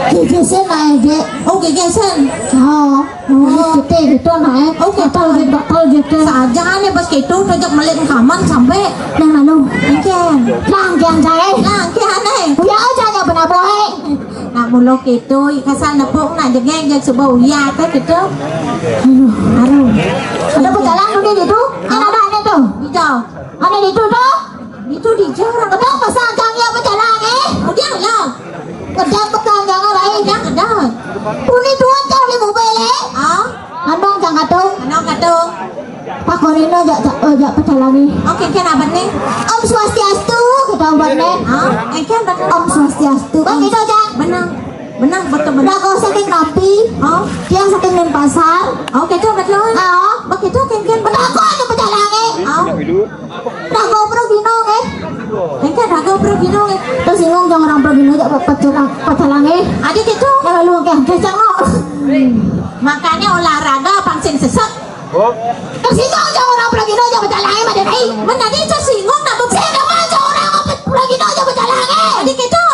Gegesan lah ya, oh gegesan, oh, kita gitu lah, oh kita bakal gitu. Saja nih pas gitu, sejak melihat kaman sampai yang lalu, langkian saya, langkian nih, punya aja ya benar boy. Nak mulu gitu, ikasan napok nak jengeng yang sebuah uya kan gitu. Aduh, ada pejalan tuh di itu, ada tuh, hijau, ada di itu tuh, itu di jarang. betul pasang jangan pejalan Udah lah, kerja pekan jangan lain, jangan ada. punya jak pecalangi. Oke kan apa nih? Om Swastiastu kita obatnya. Kan betul. Om Swastiastu. Kan gitu aja. Benar betul benar. Nah, kau saking napi, yang saking Denpasar. Oke itu betul. Begitu kan Betul aku ada pecalangi. Nah, kau Progino ke? Kan raga Progino ke? Terus singgung jangan orang Progino jak pecalangi. Adik itu. Kalau lu kayak kecang no. Makanya olahraga pangsin sesek. Terus singgung jangan orang Progino jak pecalangi macam ni. Mana dia singgung nak Saya dah macam orang Progino jak pecalangi. Adik itu.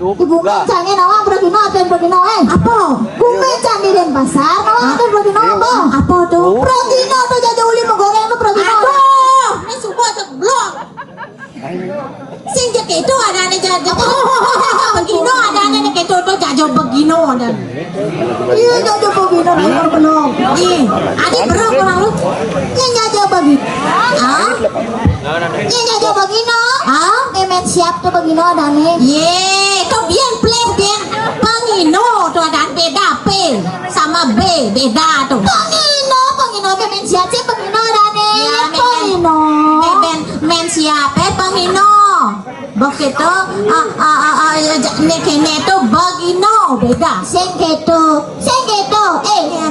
Ibu mencari nama Progino atau Progino Apa? Bumi candi Denpasar, nama atau Progino apa? Apa tuh? Progino tuh jadi uli menggoreng tuh Progino. Aduh, ini semua terblok. Sing jak itu ada nih jadi begino ada nih kayak itu jajo begino ada. Iya jadi Progino nomor belum. Ih, adik berapa orang lu? Ini jadi bagi. Ini jadi Progino. Emen siap tuh Progino ada nih. Ye, itu biar play biar pengino tuh ada beda P sama B beda tuh. Pengino emen siap sih Progino ada nih. Ya, Pengino. Men siapa pengino? Begitu, nekene tuh begino beda. Sengketo.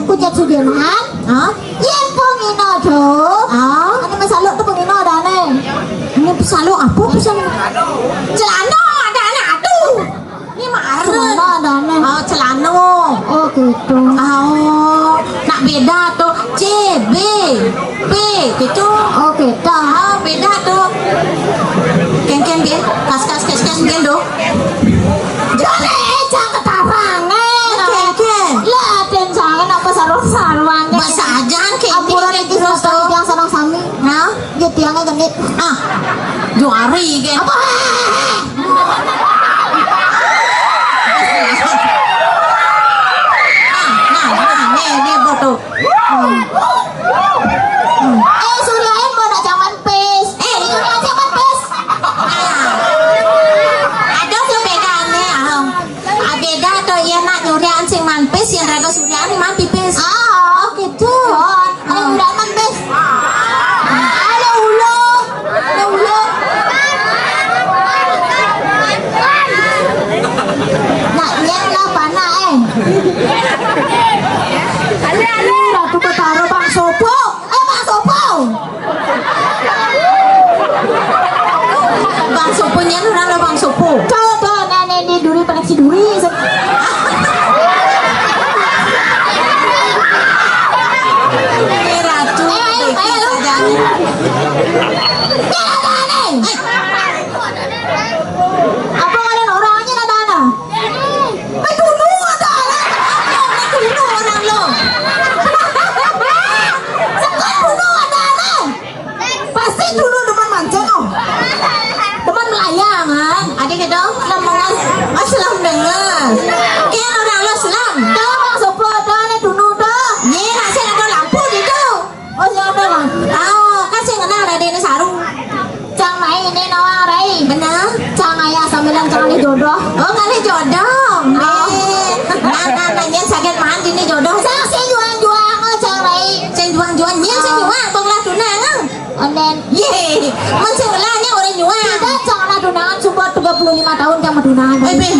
Kujat Sudirman. Yang Pengino tuh. Ini masalah tuh Pengino ada nih. Ini pesalu apa pesalu? Celana ada anak tuh. Ini marah. Celana ada nih. Celana. Oh gitu. Nak beda tuh C B P gitu. Oh gitu. Beda tuh. Ken biar kas biar do. Jangan ejang ketarangan. Ken. Lah den jangan apa sarung-sarungan. Bahasa ajan kayak Ampura iki terus yang sarung sami. Nah, Gitu yang genit. juari Ken. Apa? Nih foto. Suryain mau nak jaman pes. Surya jaman pes. Ada tuh bedanya, beda tuh ya nak nyurian sing manpes yang raga suryani man pipes. Gitu. Ayo udah man pes. Ada ulo. Nak nyen lah pana Ratu Ketara Bang Sopo. Bang Sopo. Bang Sopo nyen orang lah Bang Sopo. Coba nenek di duri peneksi duri. Ratu. Apa kalian orangnya ada anak? Dulu ada anak. Dulu orang lo. Sekarang dulu ada anak. Pasti dulu teman mancing teman melayangan. Adik itu lemongan. Selam dengar. Kian orang lo selam. Dah Bang Sopo dah nih dulu dah. Ye nasi ada lampu di tu. Oh siapa Bang? Kasih kenal ada ini sarung. Cang mai ini nawang rai. Benar. Cang ayah sambilan cang ni jodoh. Oh kali jodoh. Nah, nyen sakit mandi nih jodoh. Cang si juang cang rai. Sing juang-juang nyen sing juang penglah tunangan. Onen. Ye, men sing ngelahnya orang juang. Tidak cang lah tunangan sumpah 35 tahun cang tunangan. Ben 200.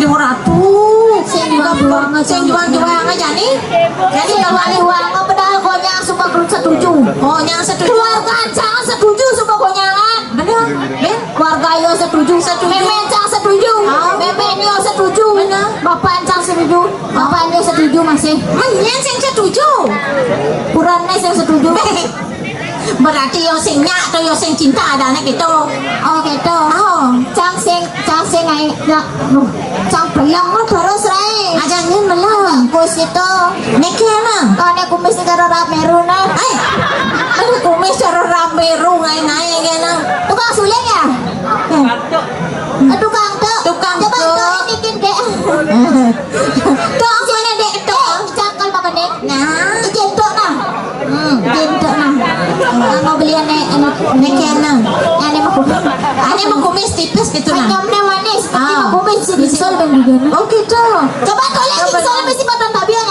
Sing juang-juang aja nih. Jadi Juang padahal konyang sumpah belum setuju. Oh, yang setuju. Keluarga cang setuju sumpah konyangan. Benar. Ben. Keluarga yo setuju. Memen cang setuju. Memen yo setuju. Bapak cang setuju. Bapak yo setuju masih. Nyen sing setuju. Kurangnya saya setuju. Berarti yo sing nyak atau yo sing cinta ada anak gitu. Oh gitu. Cang sing ay cang belang lo terus rai. Aja nyen belum. Kus itu. Nekena. Kone kumis ni karo rameru na. Aduh kumis cara rame ngai kena. Tukang suling ya? Tukang tuh. Tukang Coba tuh. tuh bikin dek. Tuang sini dek tuh. Cangkal makan dek. Nah, Jentok nah. Jentok nah. Mau beli nekena. Ane mau kumis. Ane mau kumis tipis gitu nah. Ayamnya manis. Ah. Mau kumis si bisol dan juga. Oh gitu. Coba tolong bisol mesti potong tabi yang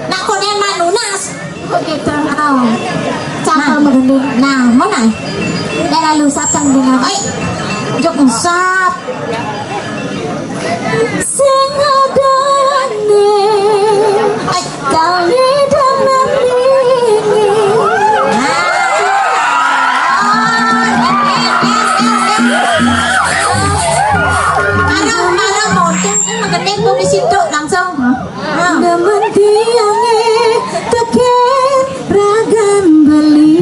Nak konen manunas. gitu. Cangkal Nah, mau nai? Đây là lù sắp sang bên này. Jok sap. Sing adane kali dengan ini. Mana monteng mengenai kok di situ langsung. Demen tiange teken ragan beli.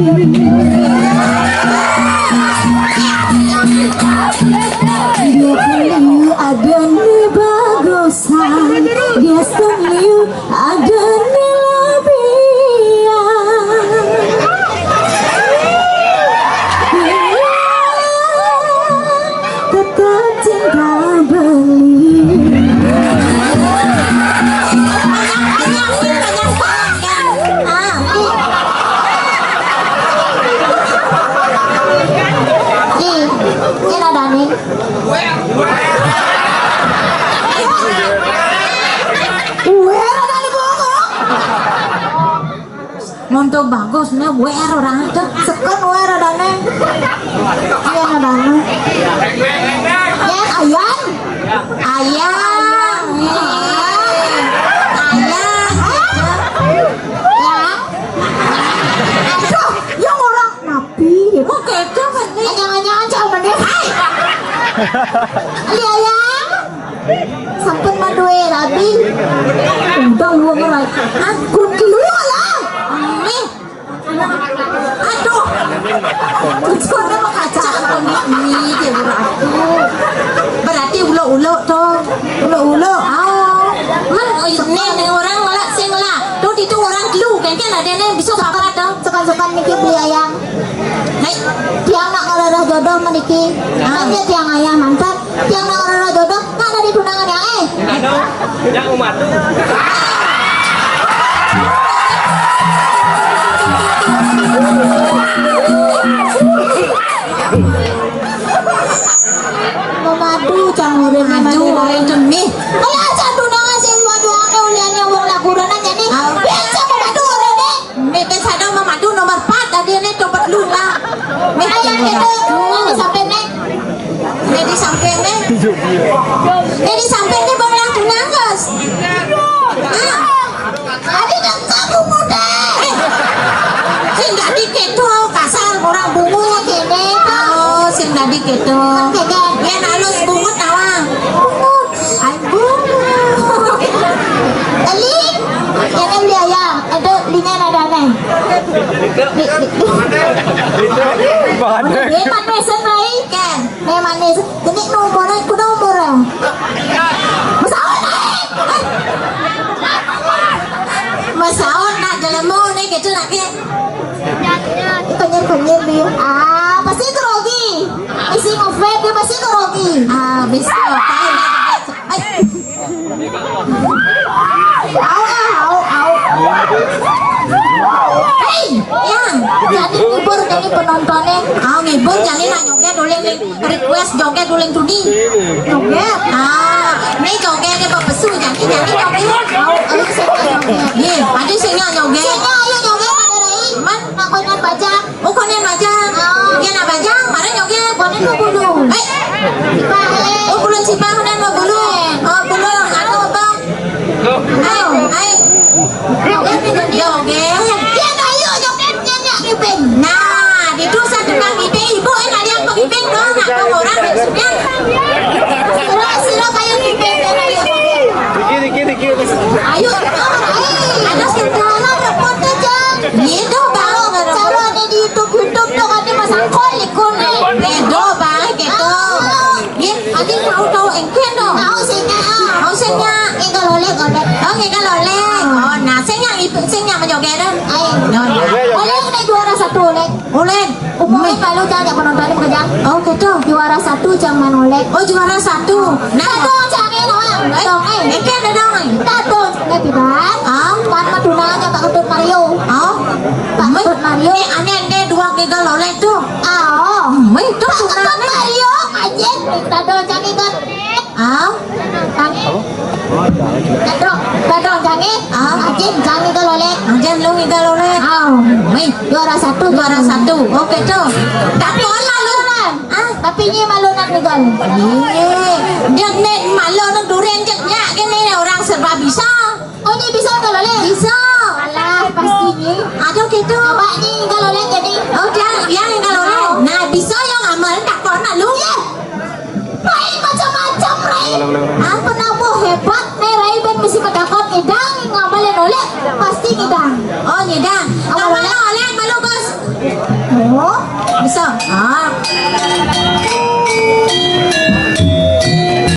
Dia beli adane bagusan, dia seliu adane labian. Tetap cinta beli. Ini ada nih. Montok bagus nih, wer orang itu. Sekon wer ada nih. Iya ada nih. Ya ayam. Ayam. Ayam. Ya. Aduh, yang orang napi. Mau kecoh kan nih? Jangan-jangan jauh menit. Ali ayam. Sampun madue rabi. Udah luang orang. Aku keluar lah. Nih. Aduh. Tujuan apa kaca? Ini dia berarti. Berarti ulo-ulo tuh. Ulo-ulo. Oh. Man, nih orang ngelak sih ngelak. Tuh itu orang lu kan ada nih bisa apa tuh? Sukan-sukan niki beli ayam. Hai. Tiang nak ngarah jodoh meniki. Hanya tiang ayam mantap. Tiang nak ngarah jodoh nak ada di tunangan yang Yang umat. memadu cangurin Maju itu nih. ayah candu nangan sing waduhane uliannya wong lakuran jadi biasa memadu orang deh. Nih kan sadar memadu nomor 4 tadi nih tempat lu lah. Nih Ayam itu ini sampai nih. Nih di samping nih. Nih di samping nih bang langsung nangis. Adik dan kamu muda. Sing dadi keto kasar orang bungut Kene oh sing dadi keto yen halus bungut awang ay bungut. Ali, yang beli ayam. Itu linya ada nih. Ini manis senai kan? Ini manis. Ini nomornya, ku nomornya. Masalah naik. masaon nak jelemu nih keto nak ke Kenyir dia. Ah, pasti grogi. Isi ngefet dia pasti grogi. bisa Au. Hei yang Jadi ngibur jadi penontonnya. ngibur jadi nak joget duling request joget duling tudi Joget. nih joget dia bepesu jadi joget Ayo saya joget. nih ada sing joget Sini ayo joget Rai. man Aku ingat baca. konen bajang yan na bajang mana joget Konen mau bulu. eh Bahe. oh bulan sipang dan mau bulu oh bulu ano bang ayo ayo joget Yan ayo jogetnya nyak ngipin. nah di dosa tentang ibing ibu ada yang pengibing dong nak orang maksudnya Sila kayak ngipin dan ayo. Dikit. ayo ada Dalam repot aja. itu bang Kalau ada di YouTube tuh kan dia masang kolik kuning. itu bang gitu ya ada tahu tahu engken dong Tahu sihnya. oh senya Enggak oleh. oh nggak kan loleng oh nah senya menjoget dong Ayo. no Oleh ini juara satu oleh. ulen Umumnya kalau jangan penontonnya bekerja. oh gitu Juara satu jangan oleh. oh juara 1 nah Tadong jangan orang. Tadong engken ada dong Tadong. Lepiban. Wan madunanya Pak Ketut Mario. oh Pak Ketut Mario. ini aneh 2 giga loleng tuh Oh. itu Pak Ketut tunangan Mario. Anjing. Tadong jangan ikut. ah Tadong jangan. Anjing. Jin, jangan kalau lek. Jangan lu ngigal oleh. Wih, Juara satu. juara satu. Oke tuh. Tak kalah lu. Ah, Tapi ini malu nak nigal. dia nek malu nak durian ceknya kan ini orang serba bisa. Oh ini bisa kalau lek. Bisa. Alah pasti ni. Aduh gitu. Coba ni kalau lek jadi. Oh dia ngigal oleh. Nah, bisa yang amal tak pernah lu. Main macam-macam Rai. Apa nama hebat nih Rai ben mesti kedakon ngidang ngamalin oleh pasti ngidang. Oh, nyedang. Kalau oleh malu bos. Oh, Bisa. Ah.